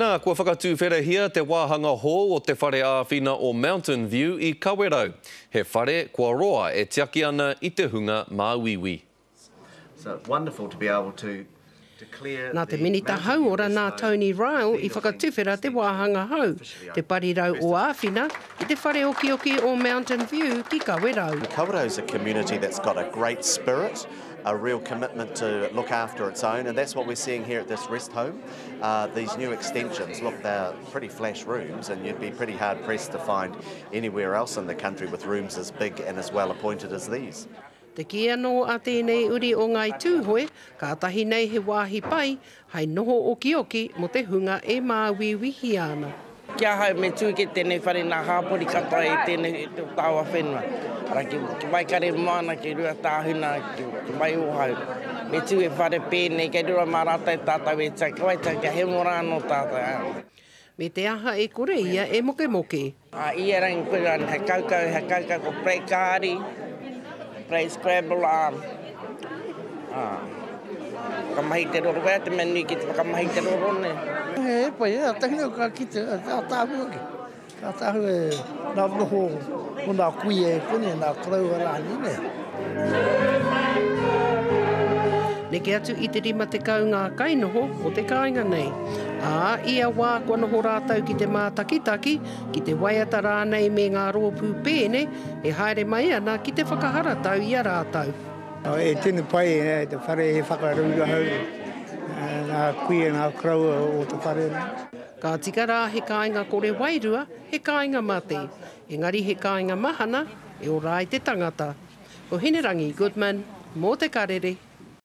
Nā, kua whakatū wherehia te wāhanga hō o te whare āwhina o Mountain View I Kawerau. He whare kua roa e tiaki ana I te hunga Māwiwi. So wonderful to be able to clear Nā te minita hauora nā Tony Ryle I whakatuwhera te wāhanga hau, te parirau o āwhina I te whare oki o Mountain View ki Kawerau. Kawerau is a community that's got a great spirit, a real commitment to look after its own, and that's what we're seeing here at this rest home. These new extensions, look, they're pretty flash rooms, and you'd be pretty hard-pressed to find anywhere else in the country with rooms as big and as well appointed as these. Te kia no a tēnei uri o ngai tūhoe, ka tahi nei he wāhi pai, hai noho oki mo te hunga e Māwiwi ana. Kia hau me tū ke tēnei whare nā hāpori kata e tēnei tāua whenua. Ara ki mai kare mana ki rua tāhuna, ki mai o hau. Me tū e whare pēnei, ki rua marata e tātau e tai, kawai tai kia he morano tātau. Me te aha e kore ia e moke. Ia rangi koe rani, he kaukau ko Prey Kāri, Prey Scrabble, kamahi te roro, wea te menu ki te kamahi te roro ne. He pai, a tangi o ka kite, a tāhu oki. A tāhu e nā noho o nā kui e kone, nā krau a rāni ne. Neke atu I te rima te kaunga kainoho o te kāinga nei. Ia wā kua noho rātau ki te mātakitaki, ki te waiata rānei me ngā rōpū pēne, e haere mai ana ki te whakaharatau I a rātau. E tēnu pai e te whare he whakarunga hau, nā kui e nā krau o te whare. Ka tika rā he kāinga kore wairua, he kāinga mate. Engari he kāinga mahana, e ora I te tangata. Ko Hinerangi Goodman, mō te karere.